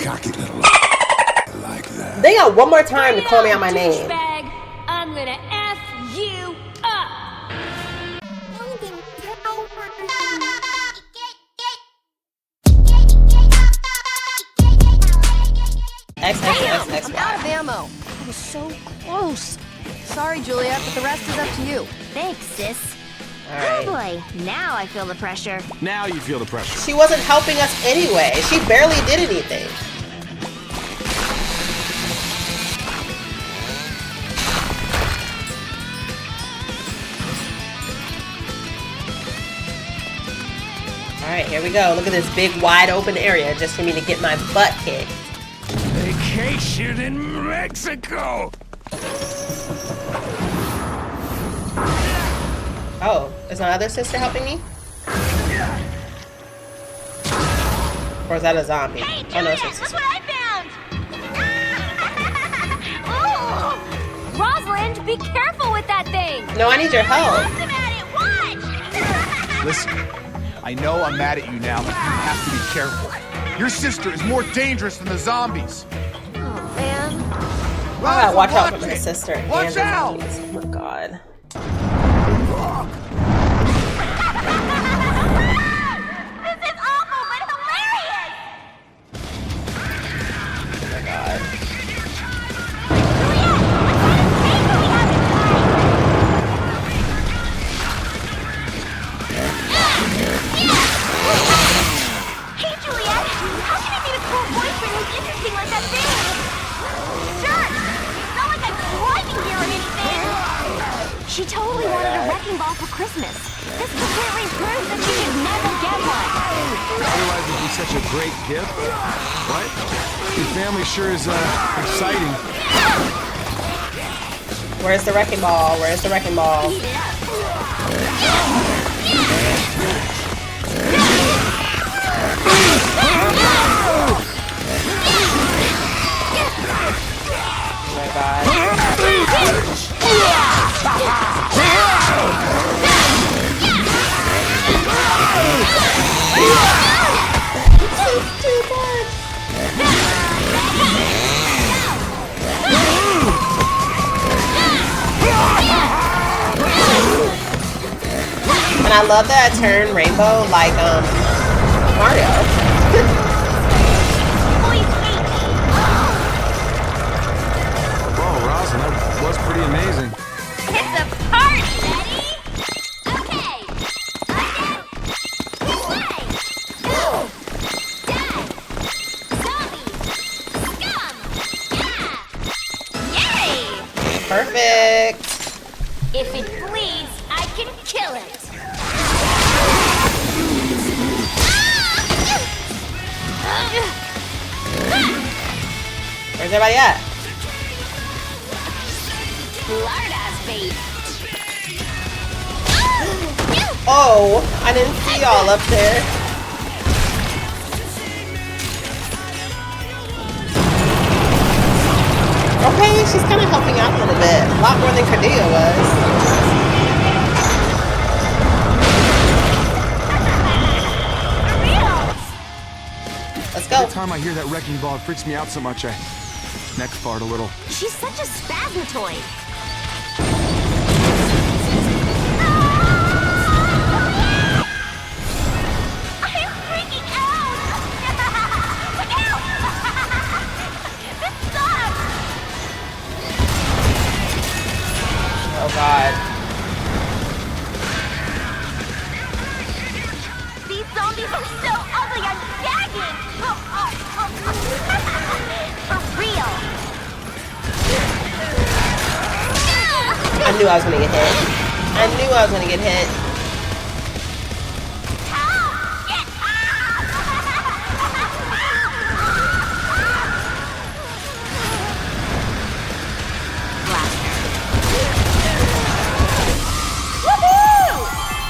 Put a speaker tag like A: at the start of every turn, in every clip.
A: cocky little like that.
B: They got one more time to call me out my name.
C: I'm gonna F you up.
B: X.
D: I'm out of ammo. I was so close. Sorry, Juliet, but the rest is up to you.
C: Thanks, sis.
B: Alright.
C: Oh boy, now I feel the pressure.
E: Now you feel the pressure.
B: She wasn't helping us anyway. She barely did anything. Alright, here we go. Look at this big, wide open area just for me to get my butt kicked.
A: Vacation in Mexico.
B: Oh, is my other sister helping me? Or is that a zombie?
C: Hey,
B: Oh no,
C: Juliet,
B: it's
C: look what I found! Ooh! Rosalind, be careful with that thing!
B: No, I need your help.
C: Awesome at it, watch!
E: Listen, I know I'm mad at you now, but you have to be careful. Your sister is more dangerous than the zombies.
C: Oh, man.
B: I gotta watch out for my sister.
E: Watch
B: and the
E: out!
B: zombies. Oh my god.
C: This is awful, but hilarious!
B: Oh my god.
C: Hey, Juliet! How can I meet a cool boyfriend who's interesting like that thing? Sure! It's not like I'm driving here or anything! She totally wanted a wrecking ball for Christmas. This completely proves that she should never get one.
E: Otherwise, it'd be such a great gift. What? Your family sure is exciting.
B: Where's the wrecking ball? Where's the wrecking ball?
C: Heat it up.
B: Oh my god. Too much. And I love that I turn rainbow like Mario.
E: Whoa, Rosalind, that was pretty amazing.
C: It's a party, Betty! Okay. Again. This way. Go. Die. Zombies. Scum. Yeah. Yay!
B: Perfect.
C: If it bleeds, I can kill it.
B: Where's everybody at?
C: Larda's bait.
B: Oh, I didn't see y'all up there. Okay, she's kind of helping out a little bit. A lot more than Cordelia was. Let's go.
E: Every time I hear that wrecking ball, it freaks me out so much, I neck fart a little.
C: She's such a spasmotoid. I'm freaking out! Look out! This sucks!
B: Oh god.
C: These zombies are so ugly, I'm gagging! For real!
B: I knew I was gonna get hit. I knew I was gonna get hit.
C: Get Woohoo!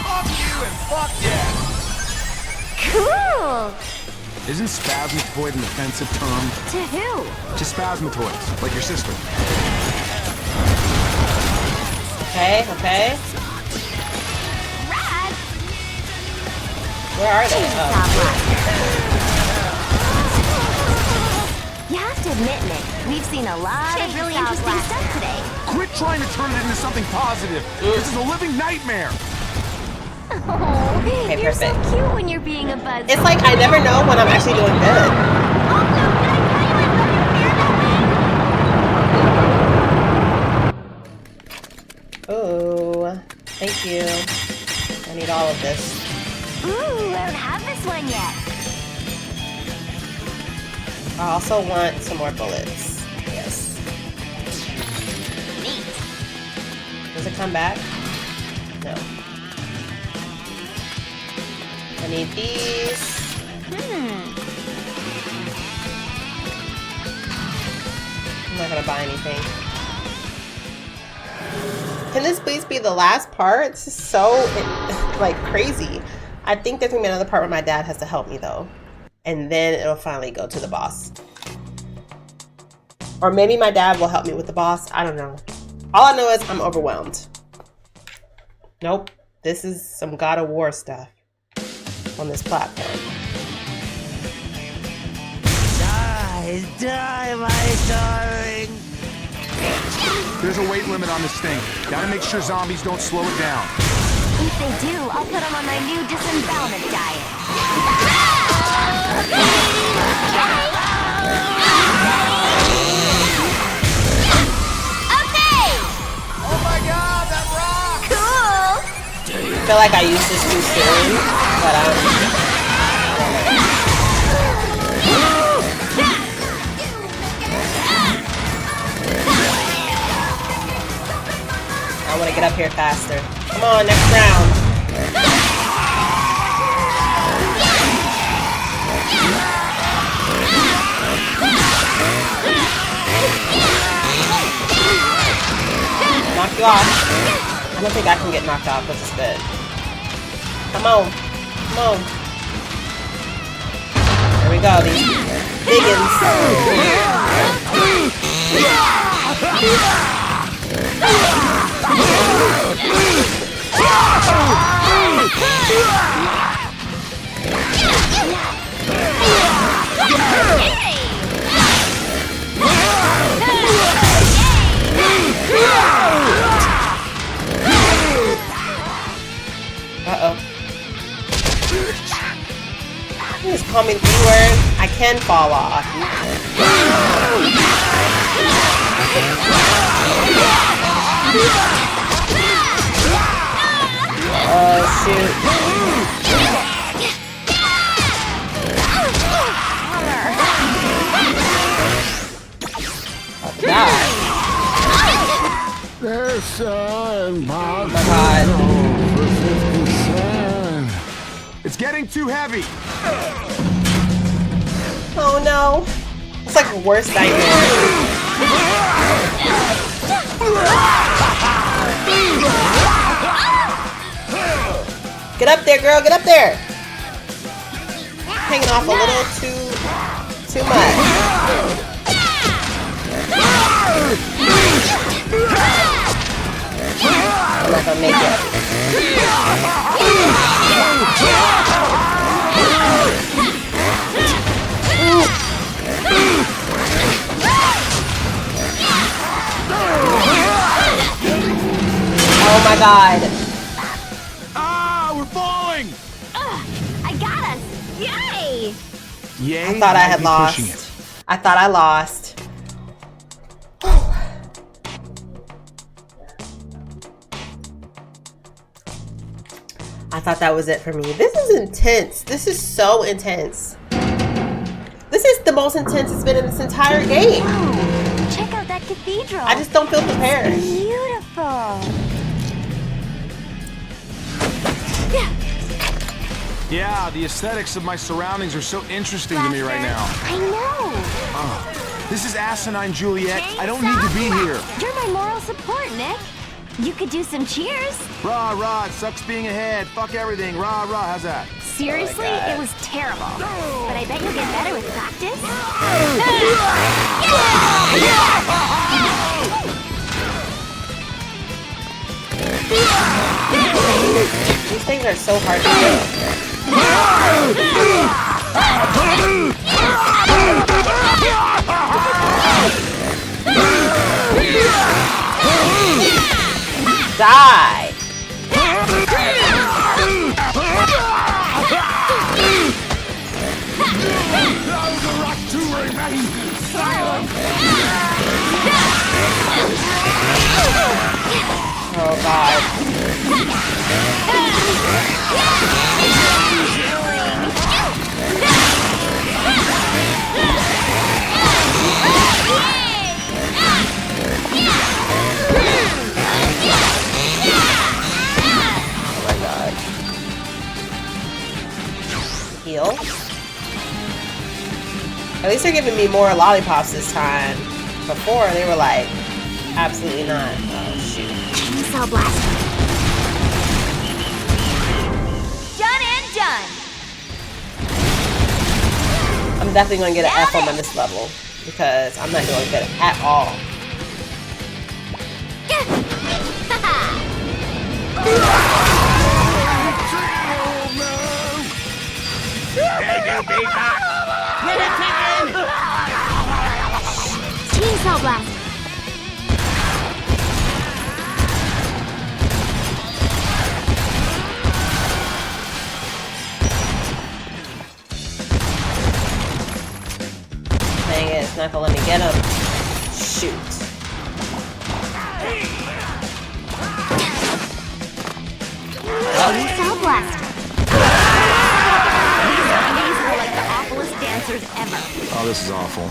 E: Fuck you and fuck yeah!
C: Cool!
E: Isn't spasmatoid an offensive term?
C: To who?
E: To spasmatoids, like your sister.
B: Okay, okay.
C: Rad!
B: Where are they? Oh.
C: Stop admit, Nick, we've seen a lot of really interesting stuff today.
E: Quit trying to turn it into something positive. This is a living nightmare.
C: Oh, you're so
B: perfect.
C: cute when you're being a buzz.
B: It's like I never know when I'm actually doing good. Oh, thank you. I need all of this.
C: Ooh, I don't have this one yet.
B: I also want some more bullets. Yes.
C: Neat.
B: Does it come back? No. I need these. I'm not gonna buy anything. Can this please be the last part? This is so like crazy. I think there's gonna be another part where my dad has to help me though. And then it'll finally go to the boss. Or maybe my dad will help me with the boss. I don't know. All I know is I'm overwhelmed. Nope. This is some God of War stuff on this platform.
A: Die, my darling.
E: There's a weight limit on this thing. Gotta make sure zombies don't slow it down.
C: If they do, I'll put them on my new disembowelment diet. Okay!
E: Oh my god, that rock!
C: Cool!
B: I feel like I used this too soon, but I want to get up here faster. Come on, next round. Knock you off. I don't think I can get knocked off, which is good. Come on. Come on. There we go, these biggins. Uh-oh. You just call me the B-word. I can fall off. Oh, shoot. I'll die. Oh my god.
E: It's getting too heavy.
B: Oh no. It's like the worst nightmare. Get up there, girl. Get up there. Hanging off a little too much. I'm not gonna make it. Oh my god.
E: Ah, we're falling.
C: I got us! Yay!
E: Yay,
B: I thought I had
E: might be pushing
B: lost. I thought I lost. I thought that was it for me. This is intense. This is so intense. This is the most intense it's been in this entire game.
C: Whoa! Check out that cathedral!
B: I just don't feel prepared.
C: Beautiful!
E: Yeah, the aesthetics of my surroundings are so interesting to me right now.
C: I know!
E: This is asinine, Juliet. I don't need to be here.
C: You're my moral support, Nick. You could do some cheers.
E: Rah, rah, it sucks being ahead. Fuck everything. Rah, rah, how's that?
C: Seriously, it was terrible. But I bet you'll get better with practice.
B: These things are so hard to do. Die. Oh God. Oh my God. Heal. At least they're giving me more lollipops this time. Before they were like, absolutely not. Oh shoot.
C: Chainsaw blast. Done and done.
B: I'm definitely gonna get an F on this level because I'm not doing good at all.
C: Chainsaw blast.
B: Dang it, it's not gonna let me get him. Shoot.
C: Chainsaw blast. These zombies are like the awfulest dancers ever.
F: Oh, this is awful.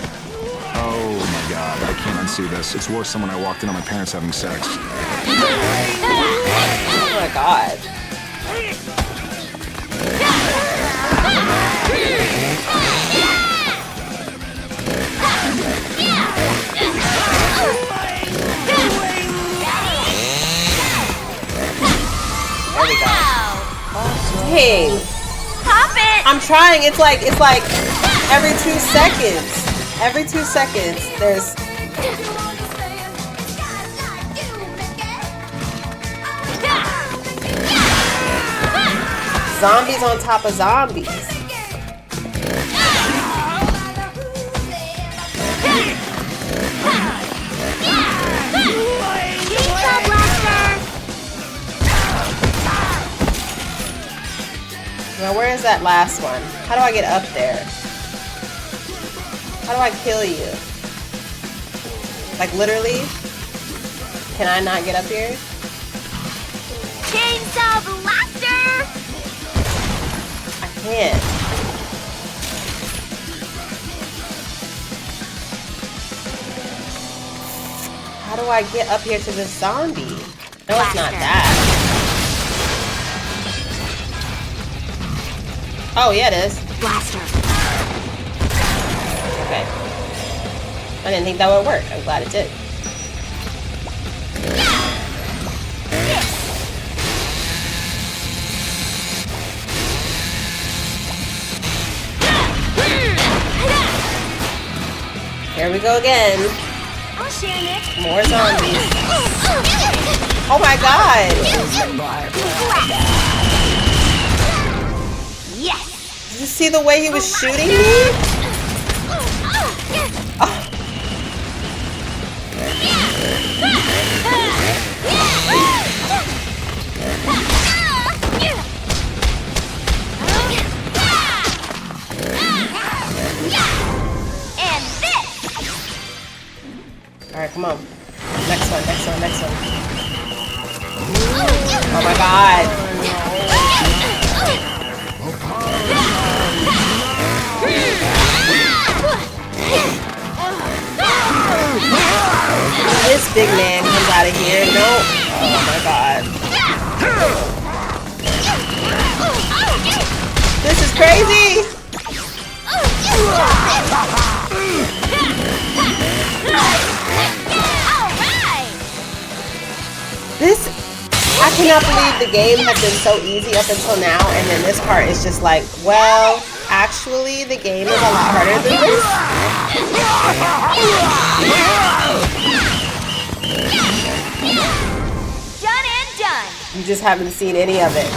F: Oh my God, I can't unsee this. It's worse than when I walked in on my parents having sex.
B: Oh my God. There we go. Dang.
C: Pop it.
B: I'm trying. It's like every 2 seconds. Every 2 seconds, there's. Zombies on top of zombies.
C: Chainsaw blaster.
B: Now, where is that last one? How do I get up there? How do I kill you? Like, literally? Can I not get up here?
C: Chainsaw blaster.
B: I can't. How do I get up here to this zombie? No, it's not that. Oh, yeah, it is.
C: Blaster.
B: Okay. I didn't think that would work. I'm glad it did. Here we go again.
C: I'll share it.
B: More zombies. Oh my God.
C: Yes.
B: Did you see the way he was shooting me? Oh.
C: And this.
B: All right, come on. Next one, next one, next one. Oh my God. This big man comes out of here. No. Oh my God. This is crazy. This, I cannot believe the game has been so easy up until now, and then this part is just like, well, actually, the game is a lot harder than this.
C: Done and done.
B: You just haven't seen any of it.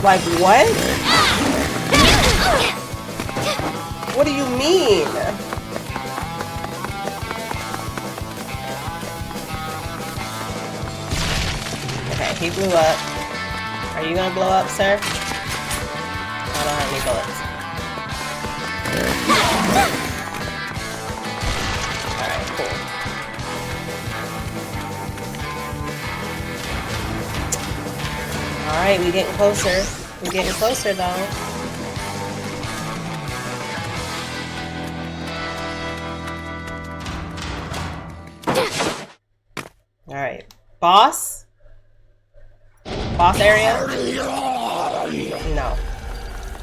B: Like, what? What do you mean? Okay. he blew up. Are you gonna blow up, sir? I don't have any bullets. Alright, cool. Alright, we getting closer. We're getting closer though. Alright. Boss? Boss area? No.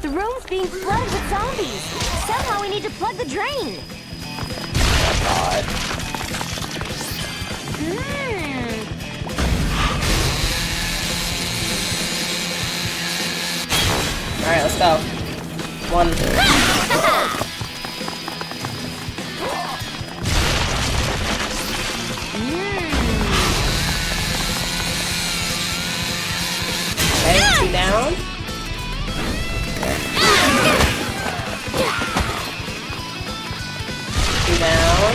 C: The room's being flooded with zombies. Somehow we need to plug the drain.
B: Oh god. Alright, let's go. One. Okay, 2 down. Two down.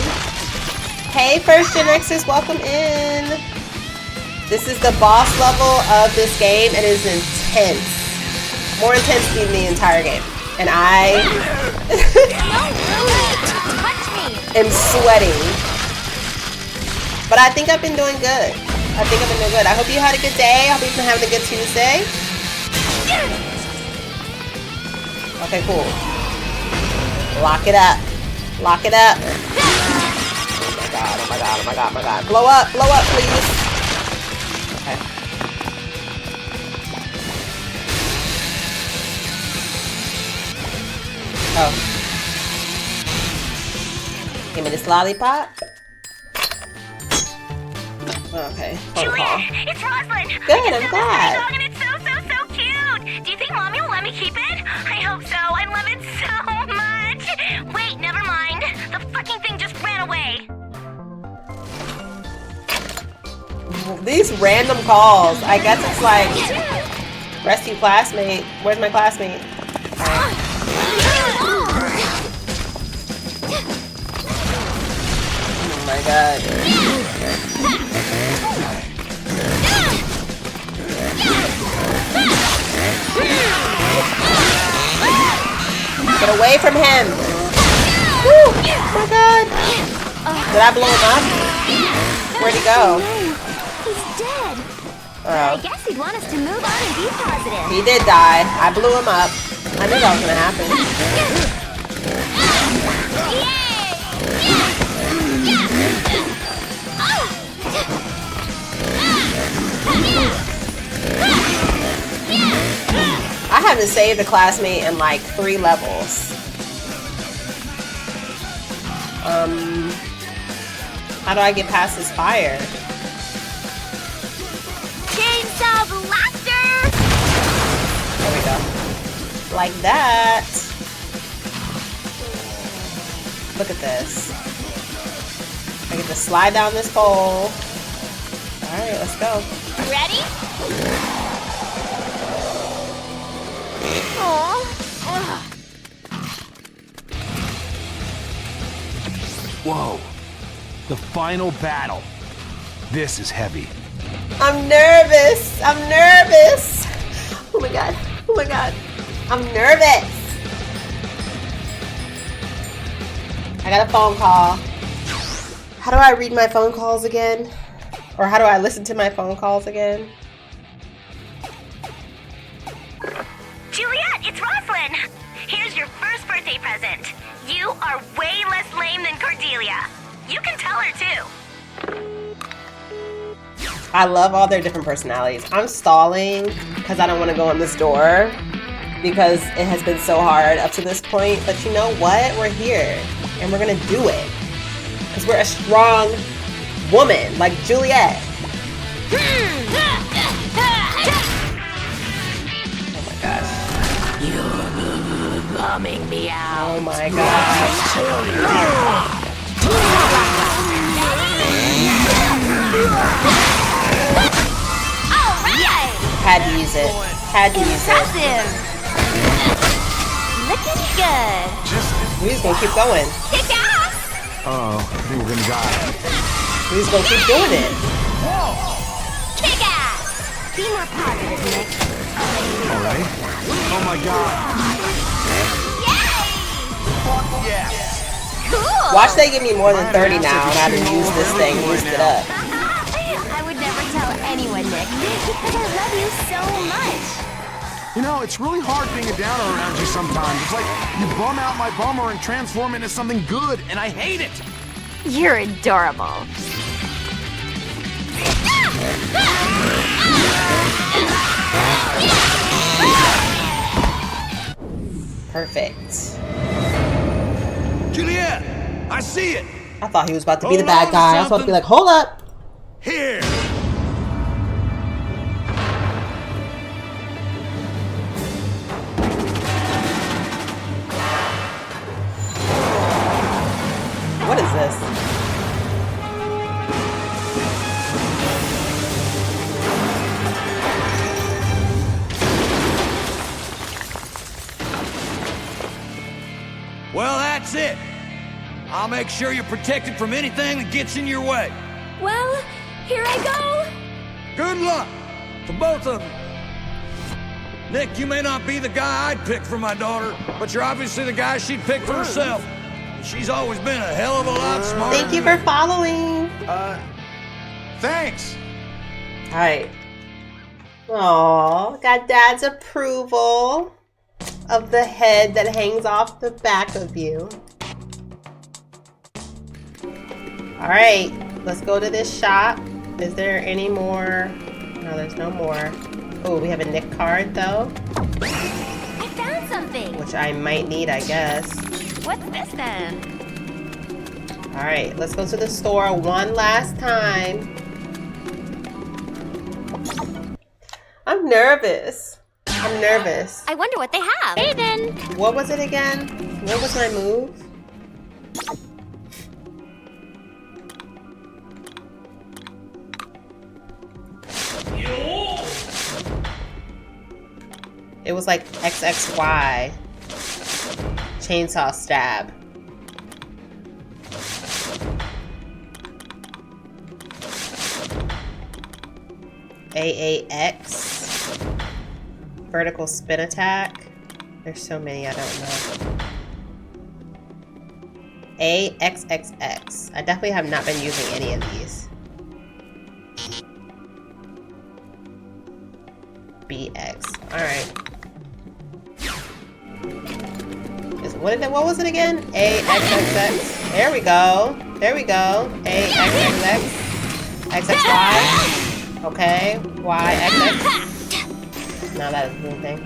B: Hey, First Gen Xers, welcome in. This is the boss level of this game. It is intense. More intense than the entire game. And I am sweating. But I think I've been doing good. I hope you had a good day. I hope you've been having a good Tuesday. Okay, cool. Lock it up. Lock it up. Oh my god, oh my god, oh my god, oh my god. Blow up, please. Okay. Oh. Give me this lollipop. Okay.
C: Juliet, it's Rosalind.
B: Good, I'm glad.
C: And it's so cute. Do you think Mommy will let me keep it? I hope so. I love it so much. Wait, never mind. The fucking thing just ran away.
B: These random calls. I guess it's like, rescue classmate. Where's my classmate? Right. Oh my god. Get away from him! Woo! Oh my god! Did I blow him up? Where'd he go?
C: He's dead. I guess he'd want us to move on and be positive.
B: He did die. I blew him up. I knew that was gonna happen. I haven't saved a classmate in like 3 levels. How do I get past this fire?
C: Chainsaw blaster!
B: There we go. Like that. Look at this. I get to slide down this pole. Alright, let's go.
C: Ready? Aww.
E: Whoa. The final battle. This is heavy.
B: I'm nervous. I'm nervous. Oh my god. Oh my god. I'm nervous. I got a phone call. How do I read my phone calls again? Or how do I listen to my phone calls again?
C: Juliet, it's Rosalind. Here's your first birthday present. You are way less lame than Cordelia. You can tell her too.
B: I love all their different personalities. I'm stalling because I don't want to go in this door because it has been so hard up to this point. But you know what? We're here and we're going to do it because we're a strong woman like Juliet. Oh my gosh.
C: You're bumming me out.
B: Oh my gosh.
C: Alright!
B: Had to use it. Had to use it.
C: Impressive! Looking good.
B: We're just gonna keep going.
C: Kick ass!
F: Oh, I think we're gonna die.
B: We're just gonna keep doing it.
C: Kick ass! Be more positive, Nick.
F: All right. Oh my God.
E: Fuck yeah.
C: Cool!
B: Watch they give me more than 30 now and I haven't used this thing, used it up.
C: I would never tell anyone, Nick, because I love you so much.
F: You know, it's really hard being a downer around you sometimes. It's like you bum out my bummer and transform into something good, and I hate it.
C: You're adorable.
B: Perfect.
A: Juliet, I see it.
B: I thought he was about to be the
A: Hold
B: bad
A: on to
B: guy. I was about to be
A: something.
B: like, hold up.
A: Here.
B: What is this?
A: Well, that's it. I'll make sure you're protected from anything that gets in your way.
C: Well, here I go.
A: Good luck to both of you. Nick, you may not be the guy I'd pick for my daughter, but you're obviously the guy she'd pick for herself. And she's always been a hell of a lot smarter.
B: Thank you for following.
E: Thanks.
B: Alright. Aww, got Dad's approval of the head that hangs off the back of you. Alright, let's go to this shop. Is there any more? No, there's no more. Oh, we have a Nick card though,
C: I found something.
B: which I might need, I guess.
C: What's this then?
B: Alright, let's go to the store one last time. I'm nervous. I'm nervous.
C: I wonder what they have. Hey then.
B: What was it again? What was my move? It was like XXY. Chainsaw stab. AAX. Vertical spin attack. There's so many, I don't know. AXXX. I definitely have not been using any of these. BX. Alright. What was it again? AXXX. There we go. There we go. AXXX. XXY. Okay. YXX. No, that doesn't do anything.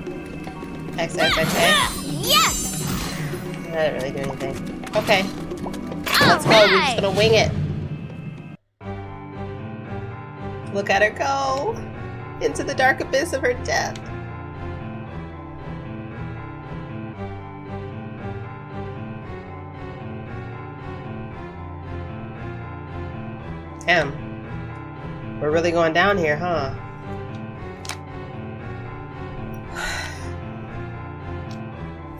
B: XXXA.
C: Yes.
B: That didn't really do anything. Okay. Let's go. We're just gonna wing it. Look at her go into the dark abyss of her death. Damn. We're really going down here, huh?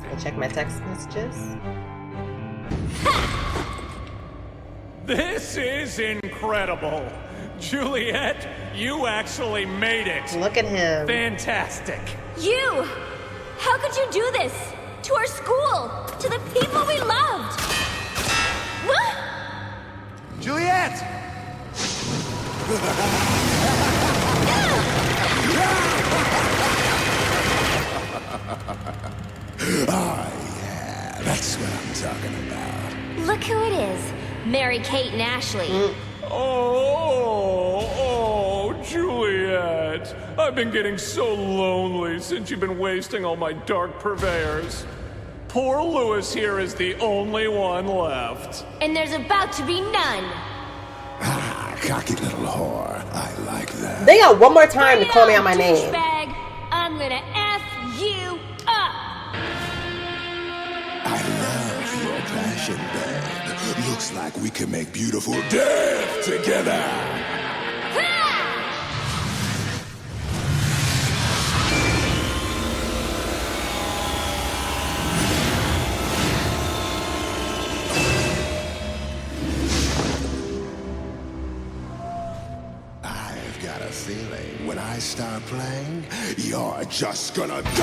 B: I check my text messages.
G: This is incredible. Juliet, you actually made it.
B: Look at him.
G: Fantastic.
C: You! How could you do this? To our school! To the people we loved! What?
E: Juliet!
H: Yeah, that's what I'm talking about.
C: Look who it is. Mary-Kate and Ashley.
G: Oh, Juliet. I've been getting so lonely since you've been wasting all my dark purveyors. Poor Louis here is the only one left.
C: And there's about to be none.
H: Ah, cocky little whore. I like that.
B: They got one more time to call me out my name.
C: Douchebag. I'm gonna F you up.
H: I love your passion, babe. Looks like we can make beautiful death together. I've got a feeling when I start playing, you're just gonna die!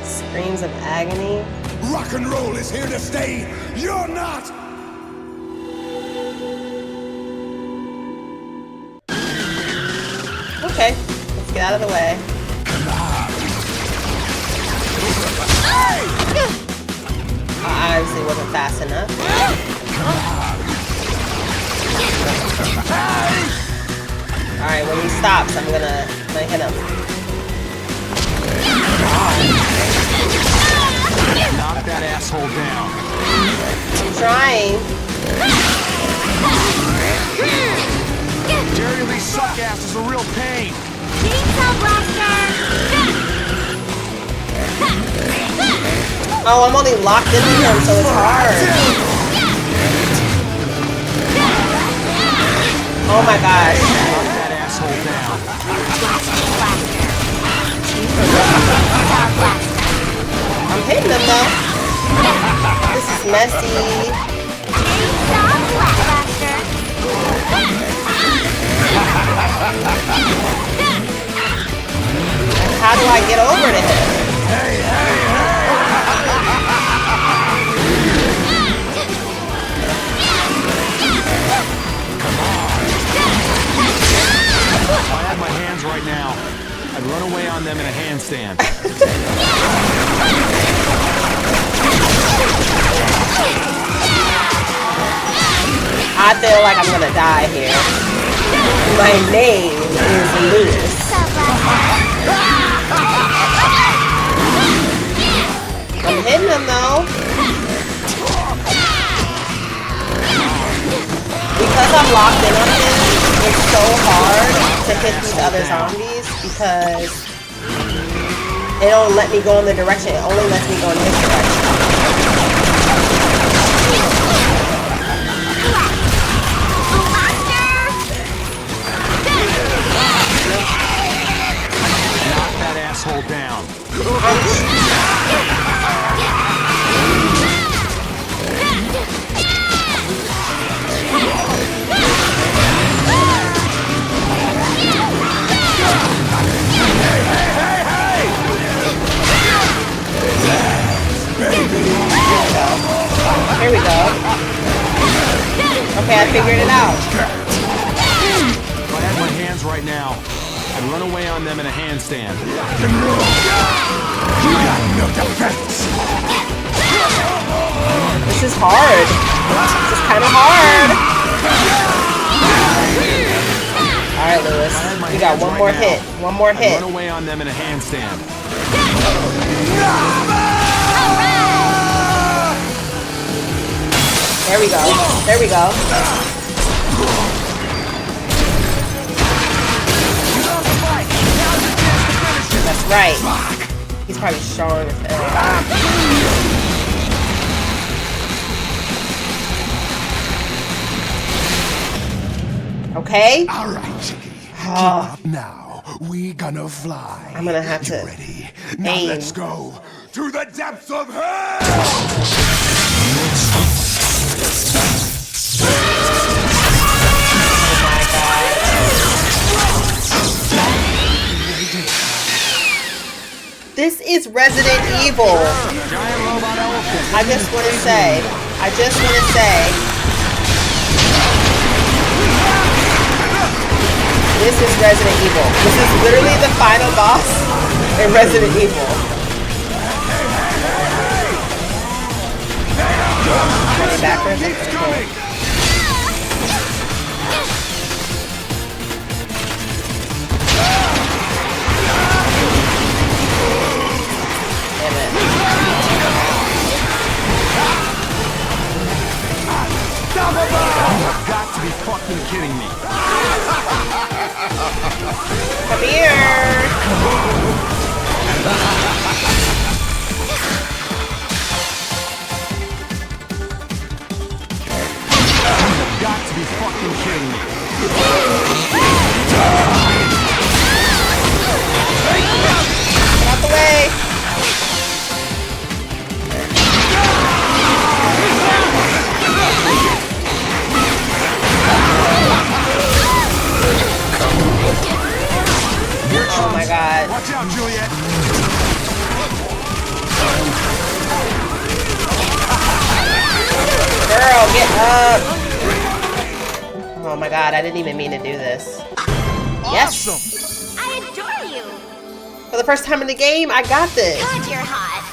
B: Screams of agony.
H: Rock and roll is here to stay. You're not!
B: Okay, let's get out of the way. I obviously wasn't fast enough. Alright, when he stops, I'm gonna hit him.
F: Knock that asshole down.
B: I'm trying.
F: Jerry Lee Suckass is a real pain.
C: Chainsaw Blaster!
B: Oh, I'm only locked into him, so it's hard. Oh my gosh.
F: Knock that asshole down.
B: I'm hitting him though. This is messy.
C: Chainsaw Blaster!
B: How do I get over to him?
F: If I had my hands right now, I'd run away on them in a handstand.
B: I feel like I'm gonna die here. My name is Lewis. I'm hitting him though. Because I'm locked in on him, it's so hard to hit these other zombies because it don't let me go in the direction. It only lets me go in this direction.
F: Knock that asshole down.
B: Here we go. Okay, I figured it out.
F: If I had my hands right now, I'd run away on them in a handstand.
B: This is hard. This is kind of hard. All right, Lewis. We got one more hit. One more hit.
F: Run away on them in a handstand.
B: There we go. There we go. That's right. He's probably showing his Okay.
H: All right, Chicky. Keep up now. We gonna fly.
B: I'm gonna have to
H: You ready? Now
B: aim.
H: let's go to the depths of hell.
B: This is Resident Evil. I just want to say, this is Resident Evil. This is literally the final boss in Resident Evil. Running backwards. Okay.
F: You've got to be fucking kidding me.
B: Come here.
F: You've got to be fucking kidding me.
B: Get out the way. Girl, get up. Oh my god, I didn't even mean to do this. Yes.
F: Awesome.
C: I adore you.
B: For the first time in the game, I got this.
C: God, you're hot.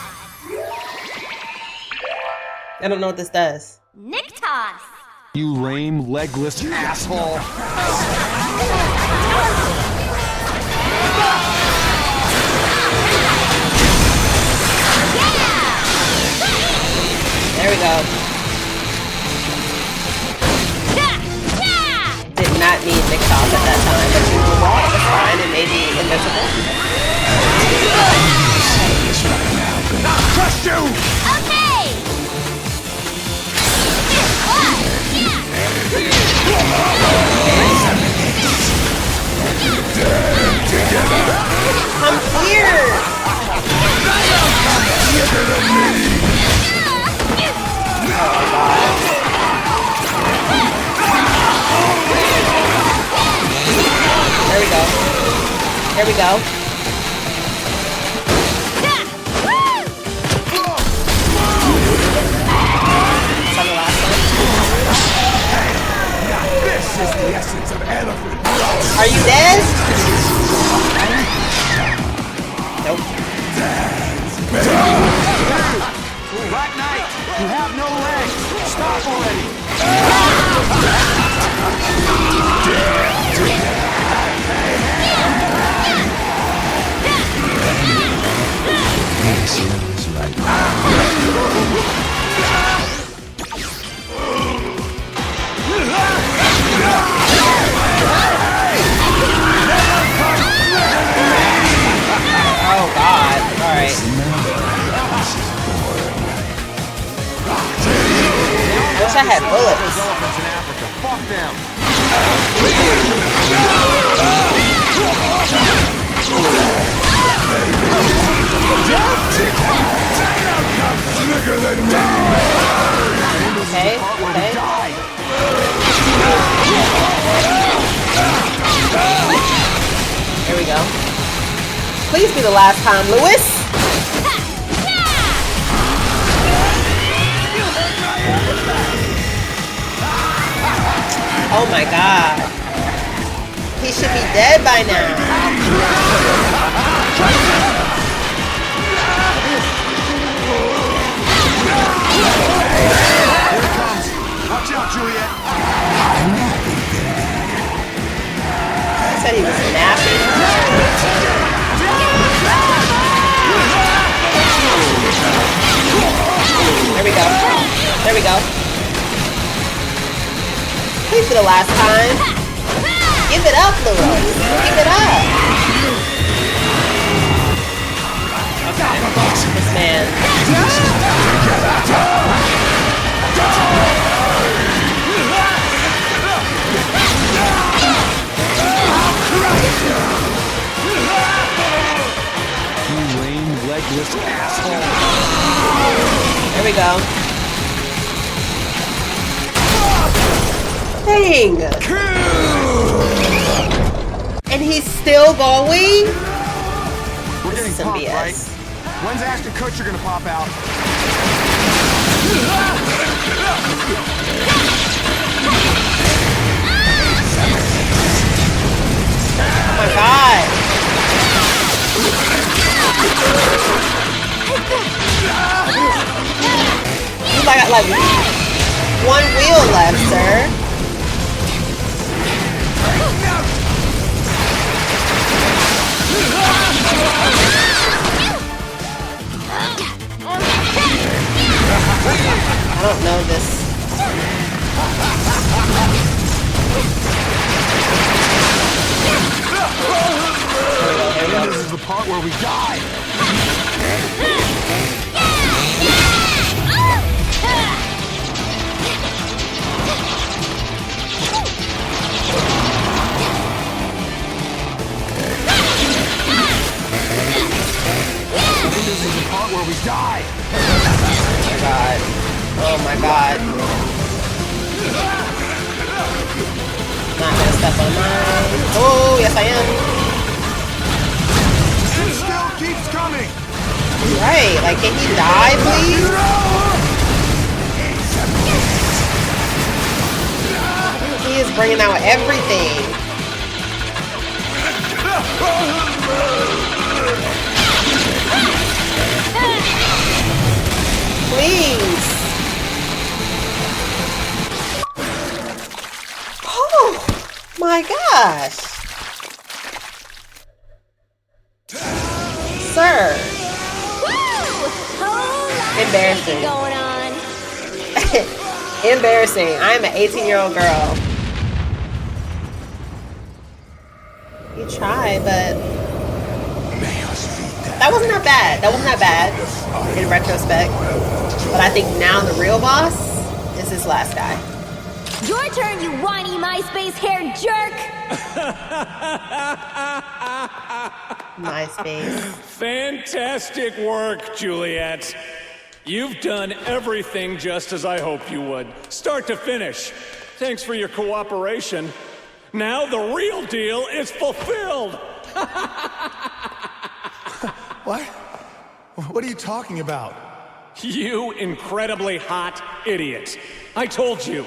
B: I don't know what this does.
C: Nick toss.
F: You lame, legless asshole.
B: There we go. Did not need Nick Toss at that time, but you were wrong. That's fine. It made me invincible.
F: Trust you!
C: Okay.
B: Come here! There we go. There we go. On the last one.
H: This is the essence of elephant.
B: Are you dead? Nope.
F: Black Knight, you have no legs. Stop already.
B: Oh god. Alright. I wish I had bullets.
F: Elephants in Africa. Fuck them.
B: Okay, okay. Here we go. Please be the last time, Lewis. Oh my god. He should be dead by now.
F: Watch out, Juliet.
B: He said he was napping. There we go. There we go. Please be the last time. Give it up, Lewis. Give it up. Okay. This man.
F: You lame, legless asshole.
B: There we go. Dang. And he's still going?
F: We're
B: This
F: getting
B: is some
F: pumped,
B: BS.
F: right? When's Ashton Kutcher gonna pop out?
B: Oh my god. You got like one wheel left, sir. I don't know this.
F: This is the part where we die. This is the part where we die.
B: Oh my god. Oh my god. Not gonna step on mine. Oh, yes I am.
F: It still keeps coming.
B: Right, like can he die, please? just bringing out everything. Please. Oh my gosh. Sir. Embarrassing.
C: Going on.
B: Embarrassing. I am an 18-year-old girl. You try, but that wasn't that bad. That wasn't that bad in retrospect. But I think now the real boss is this last guy.
C: Your turn, you whiny MySpace-haired jerk!
B: MySpace.
G: Fantastic work, Juliet. You've done everything just as I hoped you would, start to finish. Thanks for your cooperation. Now the real deal is fulfilled.
E: What? What are you talking about?
G: You incredibly hot idiot. I told you,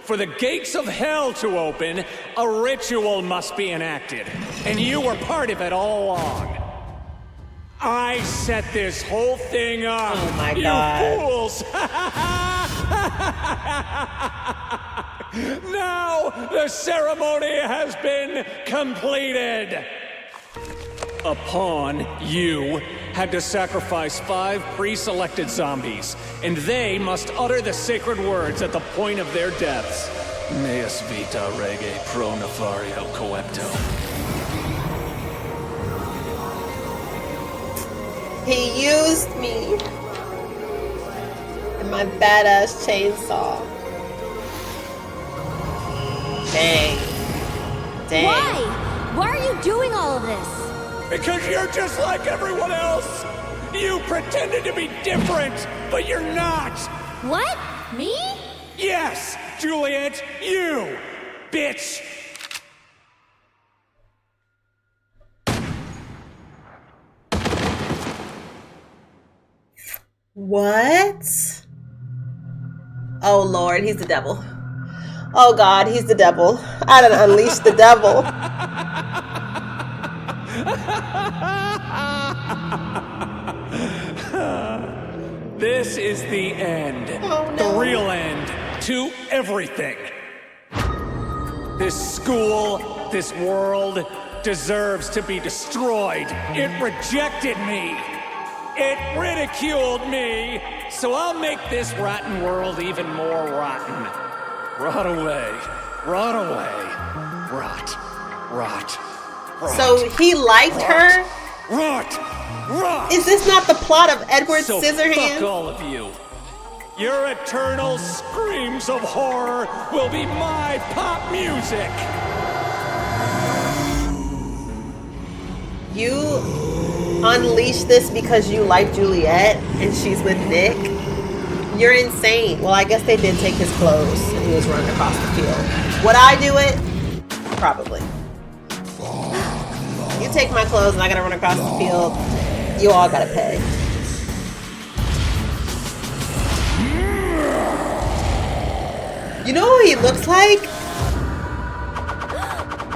G: for the gates of hell to open, a ritual must be enacted. And you were part of it all along. I set this whole thing up.
B: Oh my God.
G: You fools! Now the ceremony has been completed. A pawn, you, had to sacrifice 5 pre-selected zombies, and they must utter the sacred words at the point of their deaths. Meus vita rege pro nefario coepto.
B: He used me and my badass chainsaw. Dang. Dang.
C: Why? Why are you doing all of this?
G: Because you're just like everyone else. You pretended to be different, but you're not.
C: What? Me?
G: Yes, Juliet, you, bitch.
B: What? Oh Lord, he's the devil. Oh God, he's the devil. I done unleashed the devil.
G: This is the end.
B: Oh, no.
G: The real end to everything. This school, this world deserves to be destroyed. It rejected me. It ridiculed me. So I'll make this rotten world even more rotten. Rot away. Rot away. Rot. Rot. Rot.
B: So he liked her?
G: Rot. Rot.
B: Is this not the plot of Edward
G: So
B: Scissorhands?
G: fuck all of you. Your eternal screams of horror will be my pop music.
B: You unleashed this because you like Juliet and she's with Nick? You're insane. Well, I guess they did take his clothes and he was running across the field. Would I do it? Probably. You take my clothes and I gotta run across the field, you all gotta pay. You know who he looks like?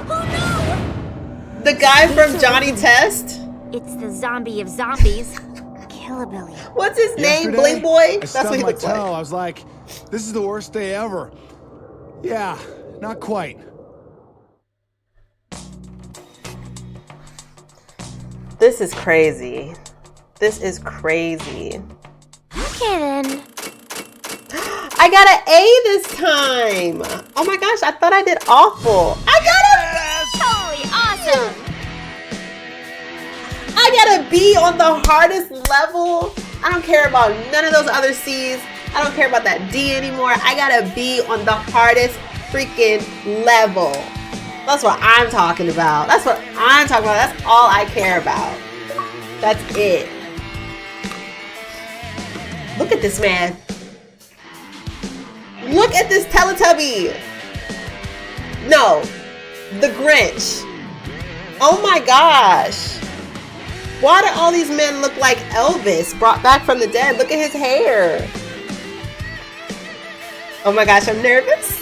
C: Oh no!
B: The guy from Johnny Test?
C: It's the zombie of zombies. Killabilly.
B: What's his name?
E: Yesterday,
B: Bling Boy?
E: I
B: That's
E: stubbed
B: what he
E: my
B: looks like.
E: toe. I was like, this is the worst day ever. Yeah, not quite.
B: This is crazy. This is crazy.
C: Okay then.
B: I got an A this time. Oh my gosh, I thought I did awful. I
C: Totally awesome!
B: got a B on the hardest level. I don't care about none of those other C's. I don't care about that D anymore. I got a B on the hardest freaking level. That's what I'm talking about. That's what I'm talking about. That's all I care about. That's it. Look at this man. Look at this Teletubby. No, the Grinch. Oh my gosh. Why do all these men look like Elvis brought back from the dead? Look at his hair. Oh my gosh, I'm nervous.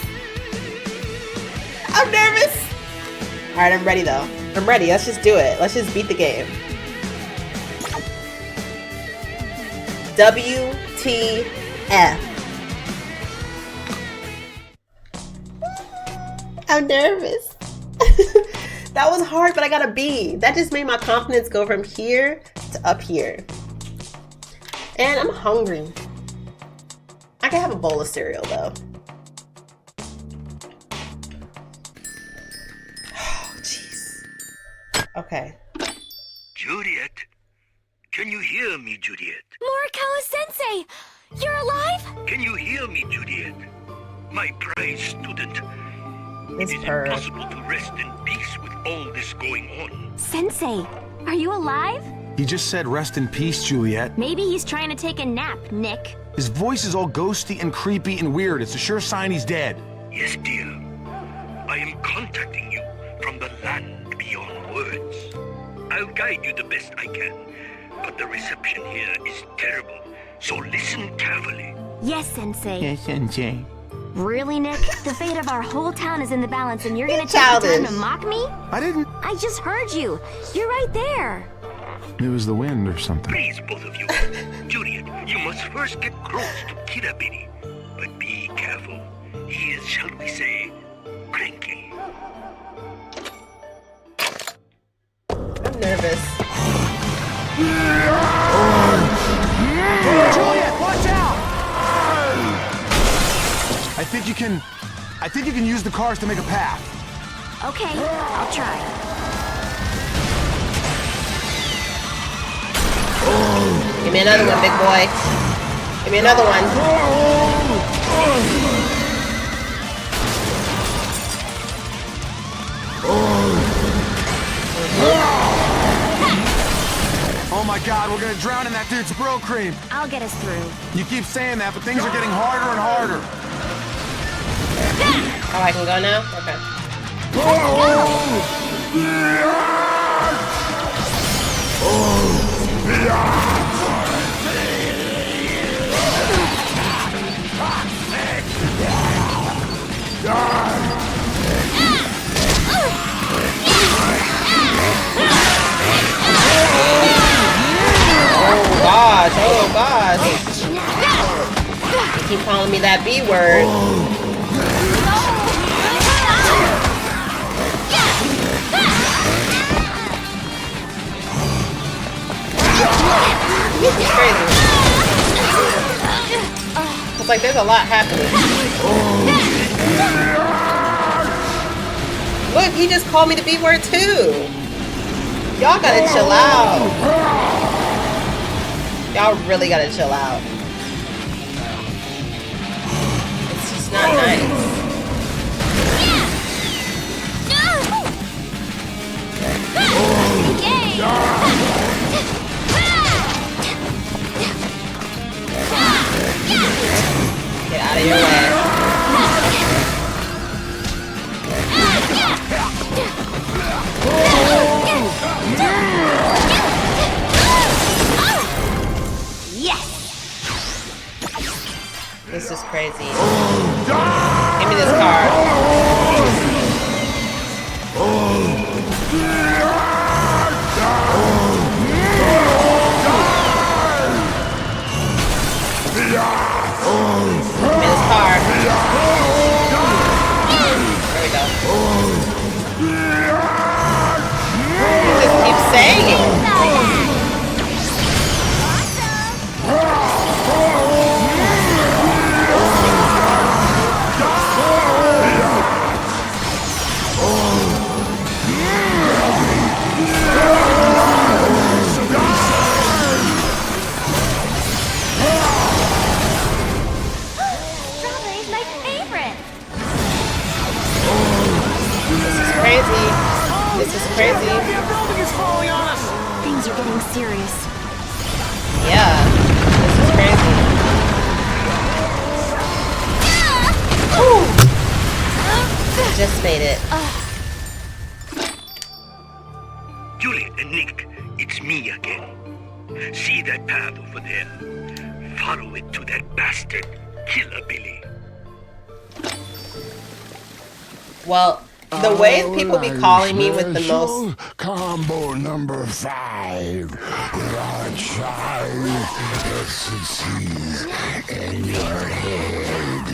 B: I'm nervous. All right, I'm ready though. I'm ready. Let's just do it. Let's just beat the game. WTF. I'm nervous. That was hard, but I got a B. That just made my confidence go from here to up here. And I'm hungry. I can have a bowl of cereal though. Oh, jeez. Okay.
I: Juliet, can you hear me, Juliet?
C: Morikawa-sensei! You're alive?
I: Can you hear me, Juliet? My prize student.
B: This
I: It is
B: bird.
I: impossible to rest in peace with all this going on.
C: Sensei, are you alive?
F: He just said rest in peace, Juliet.
C: Maybe he's trying to take a nap, Nick.
F: His voice is all ghosty and creepy and weird. It's a sure sign he's dead.
I: Yes, dear. I am contacting you from the land beyond words. I'll guide you the best I can, but the reception here is terrible, so listen carefully.
C: Yes, Sensei.
F: Yes, Sensei.
C: Really, Nick? The fate of our whole town is in the balance and you're gonna take the
B: Childish.
C: time to mock me?
F: I didn't.
C: I just heard you. You're right there.
F: It was the wind or something.
I: Please, both of you. Juliet, you must first get close to Kirabini. But be careful. He is, shall we say, cranky.
B: I'm nervous.
F: Juliet, watch out! I think you can use the cars to make a path.
C: Okay, I'll try.
B: Give me another one, big boy. Give me another one.
F: Oh my god, we're gonna drown in that dude's bro cream.
C: I'll get us through.
F: You keep saying that, but things are getting harder and harder.
B: Oh, I can go now? Okay. Oh gosh. You keep calling me that B word. This is crazy. It's like there's a lot happening. Look, he just called me the B word too. Y'all gotta chill out. Y'all really gotta chill out. It's just not nice. Get out of your way.
C: Yes!
B: This is crazy. Give me this card. Give me this card. There we go. You just keep saying it.
C: Strawberry's my favorite.
B: This is crazy. This is crazy.
C: Things are getting serious.
B: Yeah. This is crazy. Ooh. Just made it.
I: Juliet and Nick, it's me again. See that path over there? Follow it to that bastard, Killer Billy.
B: Well, The way people be calling me with the most...
H: Combo number 5. The child ecstasies in your head.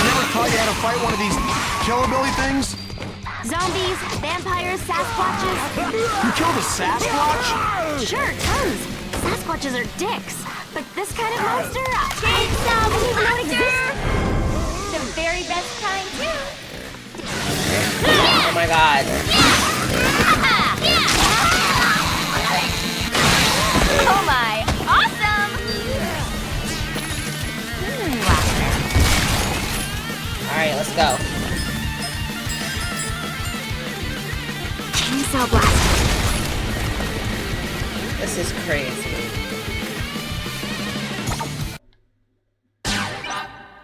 F: Never taught you how to fight one of these killabilly things?
C: Zombies, vampires, Sasquatches.
F: You killed a Sasquatch?
C: Sure, tons. Sasquatches are dicks. But this kind of monster, Chainsaw Monster! The very best kind, too.
B: Oh my god.
C: Oh my, awesome!
B: Alright, let's go.
C: Chainsaw Blaster.
B: This is crazy.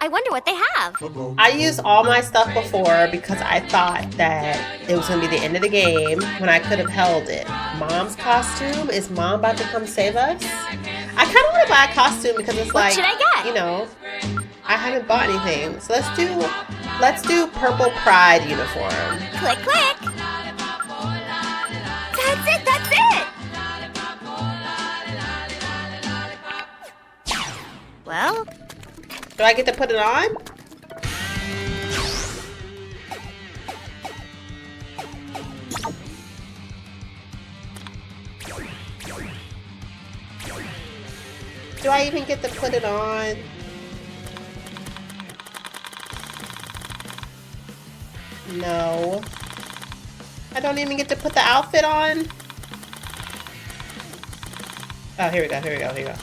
C: I wonder what they have.
B: I used all my stuff before because I thought that it was going to be the end of the game when I could have held it. Mom's costume? Is Mom about to come save us? I kind of want to buy a costume because it's
C: What
B: like,
C: should I get?
B: you know, I haven't bought anything. So let's do Purple Pride uniform.
C: Click, click. That's it, that's it! Well,
B: Do I get to put it on? Do I even get to put it on? No. I don't even get to put the outfit on? Oh, here we go, here we go, here we go.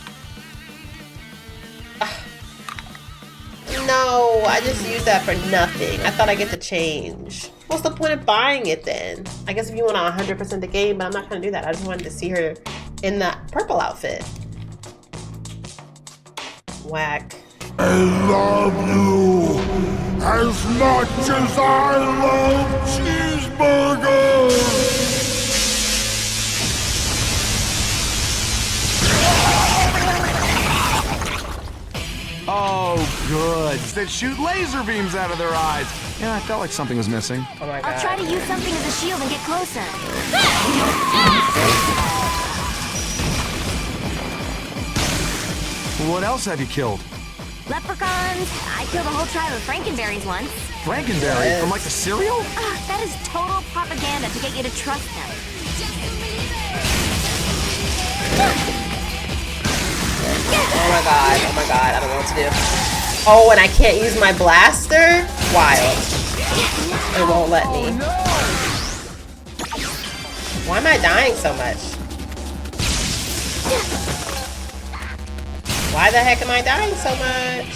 B: No, I just used that for nothing. I thought I get to change. What's the point of buying it then? I guess if you want to 100% the game, but I'm not going to do that. I just wanted to see her in that purple outfit. Whack.
H: I love you as much as I love cheeseburgers.
F: Oh, good. They shoot laser beams out of their eyes. Yeah, I felt like something was missing.
B: Oh my god.
C: I'll try to use something as a shield and get closer.
F: What else have you killed?
C: Leprechauns. I killed a whole tribe of Frankenberries once.
F: Frankenberry? From like the cereal?
C: That is total propaganda to get you to trust them.
B: Oh my god, I don't know what to do. Oh, and I can't use my blaster? Wild. It won't let me. Why am I dying so much? Why the heck am I dying so much?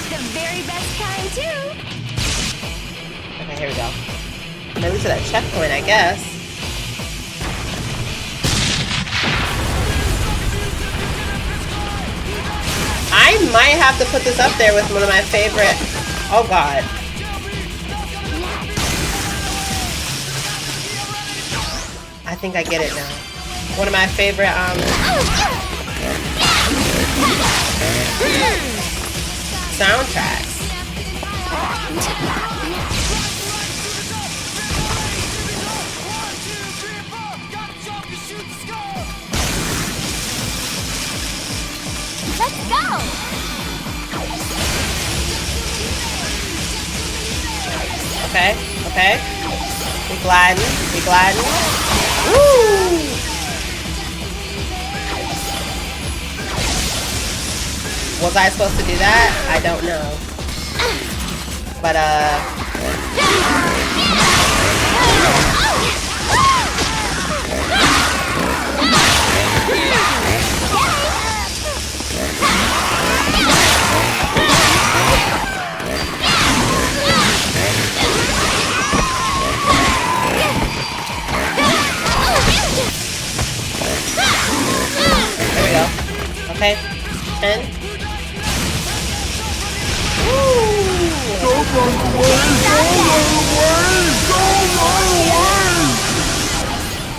C: The very best kind, too.
B: Okay, here we go. Maybe to that checkpoint, I guess. I might have to put this up there with one of my favorite... Oh god. I think I get it now. One of my favorite, soundtracks.
C: Let's go!
B: Okay, okay. We gliding, we gliding. Woo! Was I supposed to do that? I don't know. But, there we go. Okay. 10.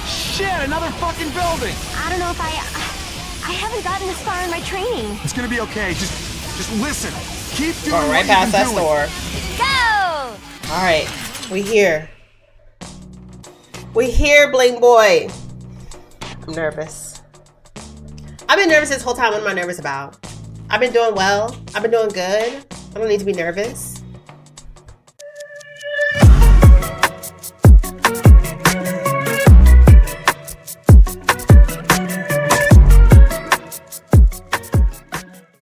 F: Shit, another fucking building!
C: I don't know if I I haven't gotten this far in my training.
F: It's gonna be okay. Just listen. Keep doing
B: Going right
F: what
B: past that
F: you've been doing.
B: store.
C: Go!
B: All right, we here. We here, Bling Boy. I'm nervous. I've been nervous this whole time. What am I nervous about? I've been doing well. I've been doing good. I don't need to be nervous.